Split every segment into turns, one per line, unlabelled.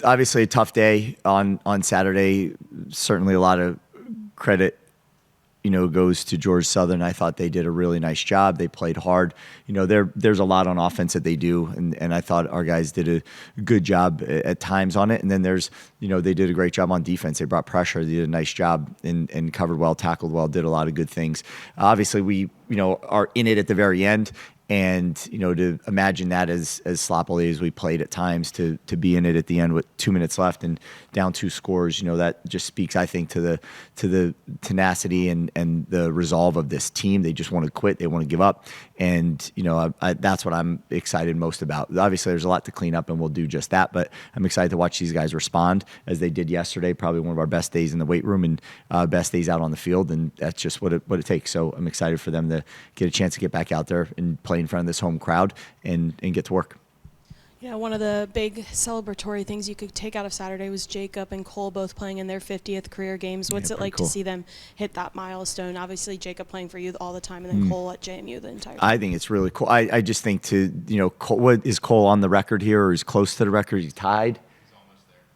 Obviously a tough day on Saturday. Certainly a lot of credit, goes to Georgia Southern. I thought they did a really nice job. They played hard. There's a lot on offense that they do, and I thought our guys did a good job at times on it. And then they did a great job on defense. They brought pressure. They did a nice job and covered well, tackled well, did a lot of good things. Obviously, we are in it at the very end. And, to imagine that as sloppily as we played at times to be in it at the end with 2 minutes left and down 2 scores, that just speaks, I think, to the tenacity and the resolve of this team. They just want to quit. They want to give up. And, that's what I'm excited most about. Obviously, there's a lot to clean up, and we'll do just that. But I'm excited to watch these guys respond as they did yesterday. Probably one of our best days in the weight room and best days out on the field. And that's just what it takes. So I'm excited for them to get a chance to get back out there and play in front of this home crowd and get to work.
Yeah, one of the big celebratory things you could take out of Saturday was Jacob and Cole both playing in their 50th career games. What's it like to see them hit that milestone? Obviously, Jacob playing for you all the time, and then Cole at JMU the entire time.
I think it's really cool. I just think Cole, is Cole on the record here, or is close to the record? He's tied.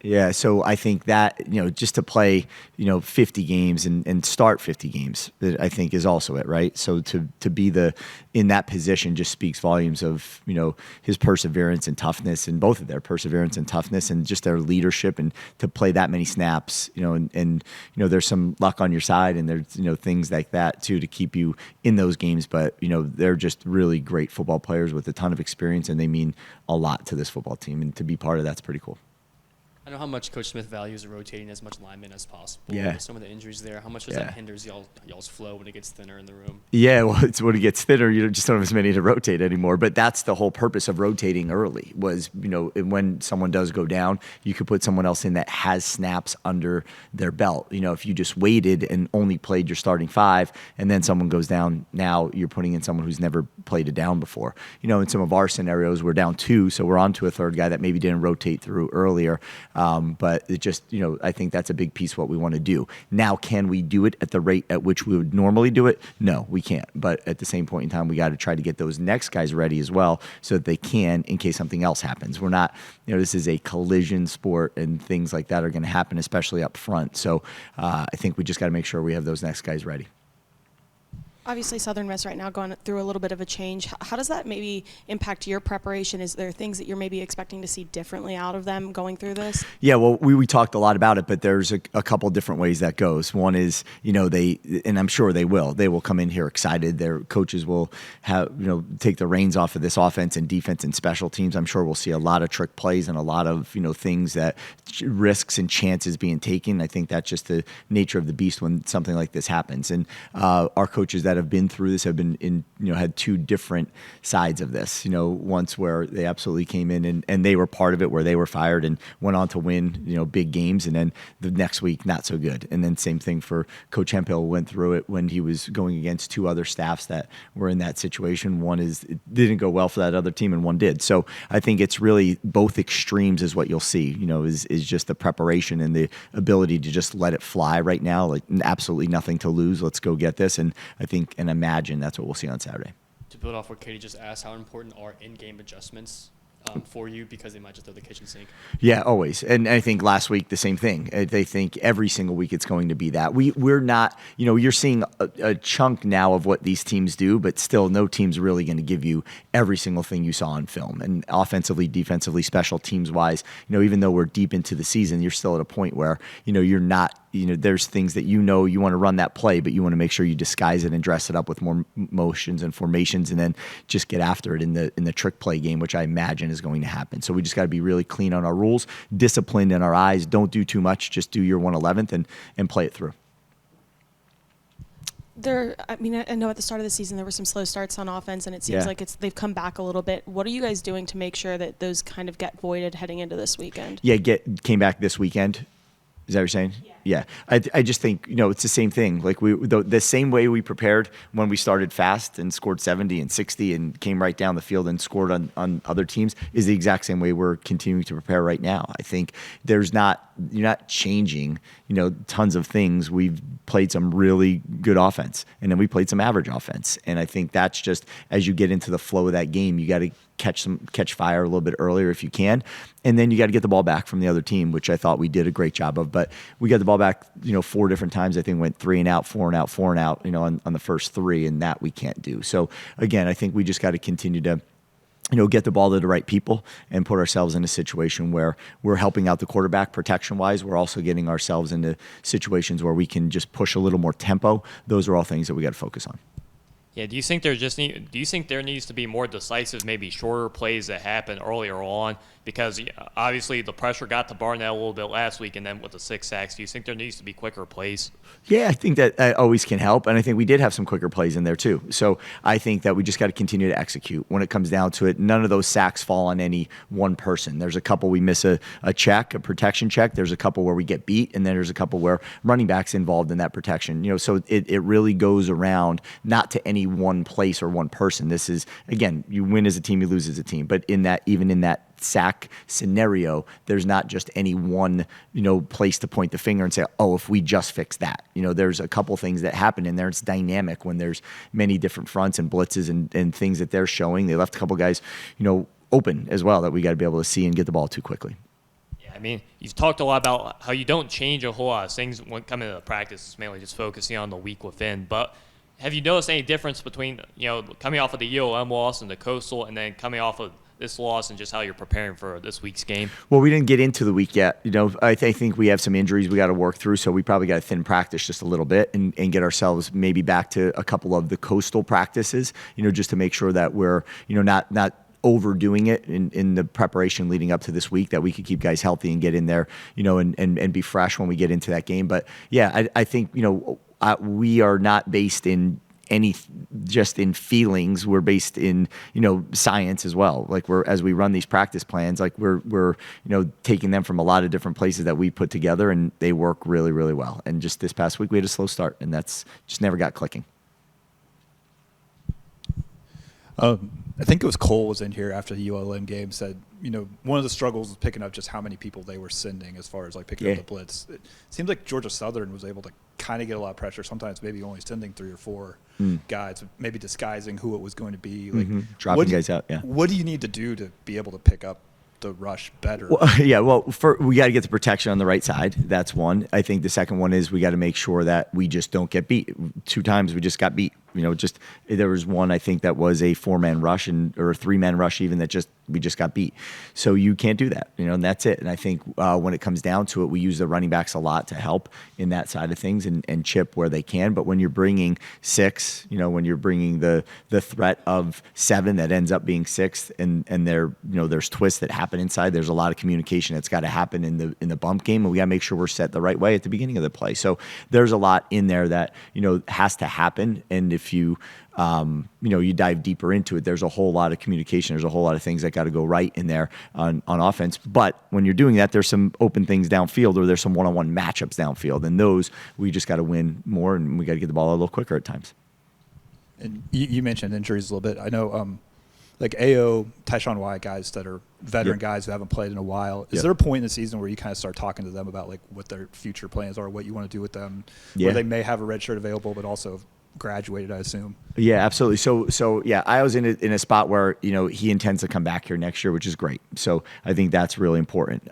Yeah, so I think that, just to play, 50 games and start 50 games, I think is also it, right? So to be in that position just speaks volumes of, his perseverance and toughness, and both of their perseverance and toughness and just their leadership, and to play that many snaps, and there's some luck on your side, and there's, things like that too to keep you in those games. But, they're just really great football players with a ton of experience, and they mean a lot to this football team, and to be part of that's pretty cool.
I know how much Coach Smith values rotating as much linemen as possible.
Yeah.
With some of the injuries there, how much does that hinders y'all's flow when it gets thinner in the room?
Yeah, well, it's when it gets thinner, you just don't have as many to rotate anymore. But that's the whole purpose of rotating early was, when someone does go down, you could put someone else in that has snaps under their belt. If you just waited and only played your starting 5 and then someone goes down, now you're putting in someone who's never played a down before. In some of our scenarios, we're down 2, so we're on to a third guy that maybe didn't rotate through earlier. But it just, I think that's a big piece of what we want to do. Now, can we do it at the rate at which we would normally do it? No, we can't. But at the same point in time, we got to try to get those next guys ready as well so that they can in case something else happens. We're not, this is a collision sport, and things like that are going to happen, especially up front. So I think we just got to make sure we have those next guys ready.
Obviously, Southern Miss right now going through a little bit of a change. How does that maybe impact your preparation? Is there things that you're maybe expecting to see differently out of them going through this?
Yeah, well, we talked a lot about it, but there's a couple different ways that goes. One is, they, and I'm sure they will come in here excited. Their coaches will have, take the reins off of this offense and defense and special teams. I'm sure we'll see a lot of trick plays and a lot of, things that risks and chances being taken. I think that's just the nature of the beast when something like this happens. And our coaches that have been through this have been had 2 different sides of this. Once where they absolutely came in and they were part of it, where they were fired and went on to win, big games, and then the next week not so good. And then same thing for Coach Hemphill, went through it when he was going against 2 other staffs that were in that situation. One it didn't go well for that other team, and one did. So I think it's really both extremes is what you'll see. Is just the preparation and the ability to just let it fly right now, like absolutely nothing to lose. Let's go get this. And I think and imagine that's what we'll see on Saturday.
To build off what Katie just asked, how important are in-game adjustments for you, because they might just throw the kitchen sink?
Yeah, always. And I think last week the same thing. They think every single week it's going to be that. We're not, you're seeing a chunk now of what these teams do, but still no team's really going to give you every single thing you saw on film. And offensively, defensively, special teams wise, even though we're deep into the season, you're still at a point where, you're not, there's things that you want to run that play, but you want to make sure you disguise it and dress it up with more motions and formations, and then just get after it in the trick play game, which I imagine is going to happen. So we just got to be really clean on our rules, disciplined in our eyes. Don't do too much. Just do your 1/11th and play it through.
I know at the start of the season there were some slow starts on offense, and it seems like they've come back a little bit. What are you guys doing to make sure that those kind of get voided heading into this weekend?
Yeah, came back this weekend. Is that what you're saying? Yeah. I just think, it's the same thing. Like the same way we prepared when we started fast and scored 70 and 60 and came right down the field and scored on other teams is the exact same way we're continuing to prepare right now. I think there's not not changing, tons of things. We've played some really good offense, and then we played some average offense. And I think that's just, as you get into the flow of that game, you got to catch fire a little bit earlier if you can, and then you got to get the ball back from the other team, which I thought we did a great job of. But we got the ball back 4 different times. I think went 3 and out, 4 and out, 4 and out, on the first 3, and that we can't do. So again, I think we just got to continue to get the ball to the right people and put ourselves in a situation where we're helping out the quarterback protection-wise. We're also getting ourselves into situations where we can just push a little more tempo. Those are all things that we got to focus on.
Yeah, do you think there needs to be more decisive, maybe shorter plays that happen earlier on? Because obviously the pressure got to Barnett a little bit last week, and then with the 6 sacks, do you think there needs to be quicker plays?
Yeah, I think that always can help, and I think we did have some quicker plays in there too. So I think that we just got to continue to execute. When it comes down to it, none of those sacks fall on any one person. There's a couple we miss a protection check. There's a couple where we get beat, and then there's a couple where running back's involved in that protection. So it really goes around, not to any one place or one person. This is, again, you win as a team, you lose as a team. But even in that sack scenario, there's not just any one place to point the finger and say, oh, if we just fix that. There's a couple things that happen in there. It's dynamic when there's many different fronts and blitzes and things that they're showing. They left a couple guys open as well that we got to be able to see and get the ball to quickly.
I mean, you've talked a lot about how you don't change a whole lot of things when coming to the practice. It's mainly just focusing on the week within. But have you noticed any difference between, coming off of the ULM loss and the Coastal, and then coming off of this loss, and just how you're preparing for this week's game?
Well, we didn't get into the week yet. I think we have some injuries we got to work through, so we probably got to thin practice just a little bit and get ourselves maybe back to a couple of the Coastal practices, just to make sure that we're, not overdoing it in the preparation leading up to this week, that we could keep guys healthy and get in there, and be fresh when we get into that game. But yeah, I think, we are not based in just in feelings. We're based in science as well. Like as we run these practice plans, like we're taking them from a lot of different places that we put together, and they work really, really well. And just this past week we had a slow start, and that's just never got clicking.
I think it was Cole was in here after the ULM game, said, one of the struggles was picking up just how many people they were sending as far as like picking up the blitz. It seems like Georgia Southern was able to kind of get a lot of pressure, sometimes maybe only sending 3 or 4 guys, maybe disguising who it was going to be. Like
dropping guys out, yeah.
What do you need to do to be able to pick up the rush better?
Well, we got to get the protection on the right side. That's one. I think the second one is we got to make sure that we just don't get beat. 2 times we just got beat. There was one, I think, that was a 4-man rush or a 3-man rush even, that we just got beat. So you can't do that, and that's it. And I think when it comes down to it, we use the running backs a lot to help in that side of things and chip where they can. But when you're bringing 6, when you're bringing the threat of 7 that ends up being 6, and there's twists that happen inside. There's a lot of communication that's got to happen in the bump game, and we got to make sure we're set the right way at the beginning of the play. So there's a lot in there that has to happen. And if you you dive deeper into it, there's a whole lot of communication. There's a whole lot of things that got to go right in there on offense. But when you're doing that, there's some open things downfield, or there's some one-on-one matchups downfield, and those we just got to win more, and we got to get the ball a little quicker at times.
And you mentioned injuries a little bit. I know like AO, Tyshawn Wyatt, guys that are veteran guys who haven't played in a while. Is there a point in the season where you kind of start talking to them about like what their future plans are, what you want to do with them, where they may have a red shirt available, but also graduated, I assume?
Yeah, absolutely. So yeah, I was in a spot where he intends to come back here next year, which is great. So I think that's really important.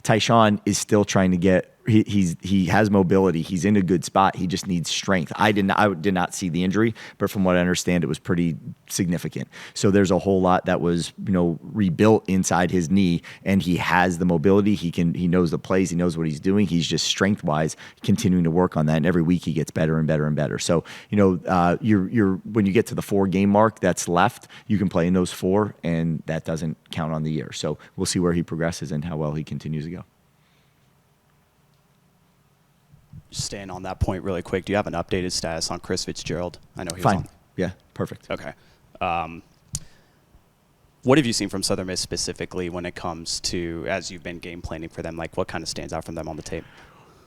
Tyshawn is still trying to get. He has mobility. He's in a good spot. He just needs strength. I did not see the injury, but from what I understand, it was pretty significant. So there's a whole lot that was rebuilt inside his knee, and he has the mobility. He knows the plays. He knows what he's doing. He's just strength wise continuing to work on that, and every week he gets better and better and better. So you're when you get to the 4-game mark that's left, you can play in those 4, and that doesn't count on the year. So we'll see where he progresses and how well he continues to go.
Staying on that point really quick, do you have an updated status on Chris Fitzgerald? I know he
Fine.
was on.
Yeah, perfect.
Okay. What have you seen from Southern Miss specifically when it comes to, as you've been game planning for them, like what kind of stands out from them on the tape?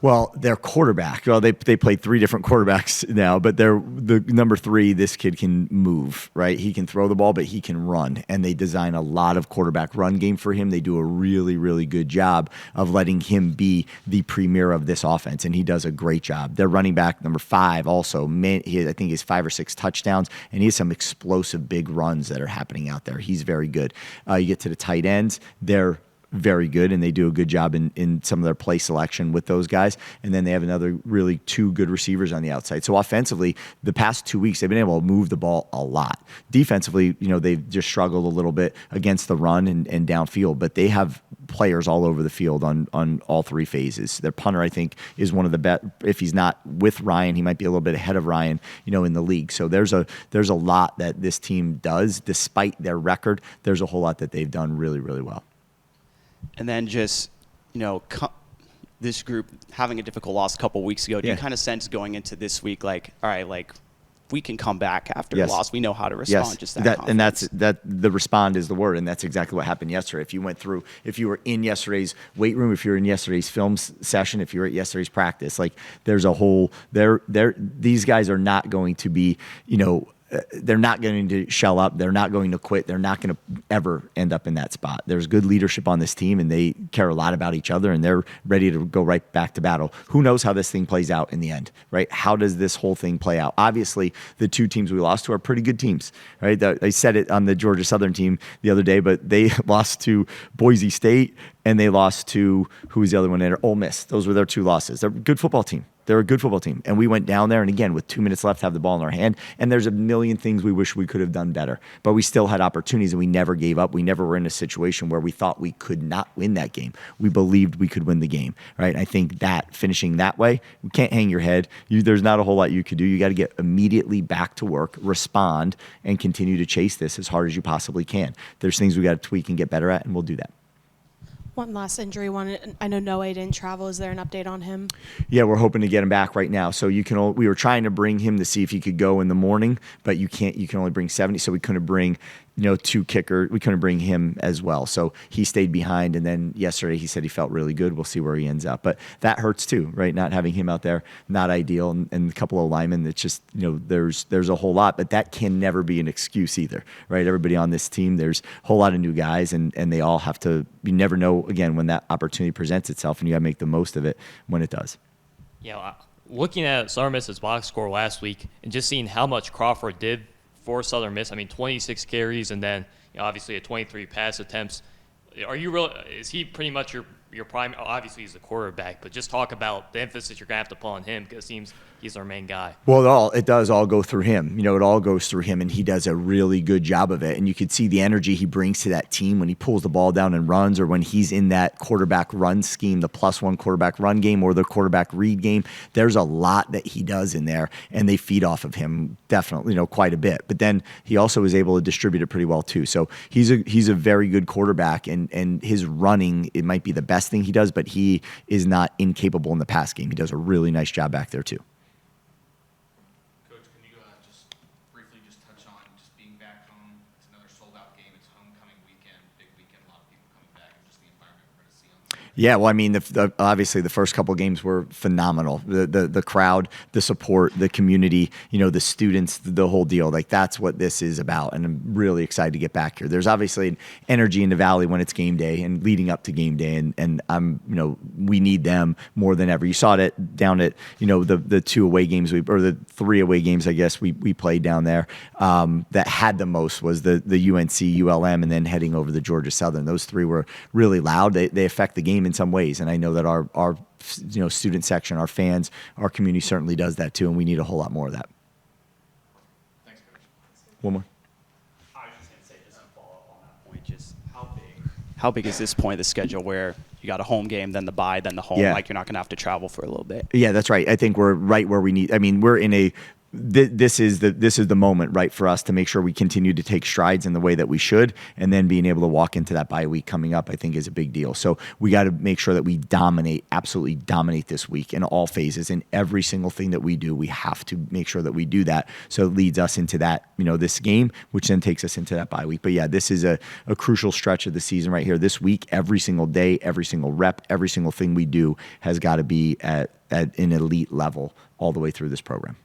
Well, their quarterback. Well, they play 3 different quarterbacks now, but they're the number 3. This kid can move, right? He can throw the ball, but he can run, and they design a lot of quarterback run game for him. They do a really, really good job of letting him be the premier of this offense, and he does a great job. Their running back, number 5, also, I think he has 5 or 6 touchdowns, and he has some explosive big runs that are happening out there. He's very good. You get to the tight ends, they're very good, and they do a good job in some of their play selection with those guys. And then they have another really 2 good receivers on the outside. So offensively, the past 2 weeks, they've been able to move the ball a lot. Defensively, they've just struggled a little bit against the run and downfield, but they have players all over the field on all 3 phases. Their punter, I think, is one of the best. If he's not with Ryan, he might be a little bit ahead of Ryan, in the league. So there's a lot that this team does, despite their record. There's a whole lot that they've done really, really well.
And then just, this group having a difficult loss a couple weeks ago, do you kind of sense going into this week, like, all right, like, we can come back after a loss. We know how to respond. Just
and the respond is the word, and that's exactly what happened yesterday. If you were in yesterday's weight room, if you were in yesterday's film session, if you were at yesterday's practice, like, there's a whole these guys are not going to be, they're not going to shell up. They're not going to quit. They're not going to ever end up in that spot. There's good leadership on this team, and they care a lot about each other, and they're ready to go right back to battle. Who knows how this thing plays out in the end, right? How does this whole thing play out? Obviously, the 2 teams we lost to are pretty good teams, right? I said it on the Georgia Southern team the other day, but they lost to Boise State, and they lost to, who was the other one there? Ole Miss. Those were their 2 losses. They're a good football team. They're a good football team. And we went down there, and again, with 2 minutes left, have the ball in our hand. And there's a million things we wish we could have done better. But we still had opportunities, and we never gave up. We never were in a situation where we thought we could not win that game. We believed we could win the game, right? I think that finishing that way, you can't hang your head. There's not a whole lot you could do. You got to get immediately back to work, respond, and continue to chase this as hard as you possibly can. There's things we got to tweak and get better at, and we'll do that.
One last injury one. I know Noe didn't travel. Is there an update on him?
Yeah, we're hoping to get him back right now. So we were trying to bring him to see if he could go in the morning, but you can't. You can only bring 70. So we couldn't bring 2 kickers. We couldn't bring him as well. So he stayed behind. And then yesterday he said he felt really good. We'll see where he ends up. But that hurts too, right? Not having him out there, not ideal. And a couple of linemen, it's just, there's a whole lot. But that can never be an excuse either, right? Everybody on this team, there's a whole lot of new guys, and they all have to, you never know, again, when that opportunity presents itself, and you got to make the most of it when it does.
Yeah, looking at Southern Miss's box score last week and just seeing how much Crawford did for Southern Miss, 26 carries and then obviously a 23 pass attempts. Is he pretty much your prime? Obviously, he's the quarterback, but just talk about the emphasis you're going to have to put on him, because it seems he's our main guy.
Well, it does all go through him. It all goes through him, and he does a really good job of it. And you can see the energy he brings to that team when he pulls the ball down and runs, or when he's in that quarterback run scheme, the +1 quarterback run game or the quarterback read game. There's a lot that he does in there, and they feed off of him definitely, quite a bit. But then he also is able to distribute it pretty well too. So he's a very good quarterback, and his running, it might be the best thing he does, but he is not incapable in the pass game. He does a really nice job back there too.
Coach, can you just briefly touch on just being back home? It's another sold-out game. It's homecoming weekend, big weekend, a lot of people coming back, and just the environment we're going to see on Sunday.
Yeah, well, I mean, obviously the first couple of games were phenomenal. The crowd, the support, the community, the students, the whole deal. Like, that's what this is about, and I'm really excited to get back here. There's obviously an energy in the Valley when it's game day and leading up to game day, and we need them more than ever. You saw it down at the 2 away games or the 3 away games, I guess we played down there. That had the most was the UNC, ULM, and then heading over the Georgia Southern. Those 3 were really loud. They affect the game in some ways, and I know that our student section, our fans, our community certainly does that too, and we need a whole lot more of that.
Thanks, Coach.
One more.
I was just going to say, just to follow up on that point, just how big is this point of the schedule where you got a home game, then the bye, then the home, like you're not going to have to travel for a little bit?
Yeah, that's right. I think we're right where we need. I mean, we're in a this is the moment, right, for us to make sure we continue to take strides in the way that we should, and then being able to walk into that bye week coming up, I think, is a big deal. So we got to make sure that we absolutely dominate this week in all phases, in every single thing that we do. We have to make sure that we do that. So it leads us into that, this game, which then takes us into that bye week. But yeah, this is a crucial stretch of the season right here. This week, every single day, every single rep, every single thing we do has got to be at an elite level all the way through this program.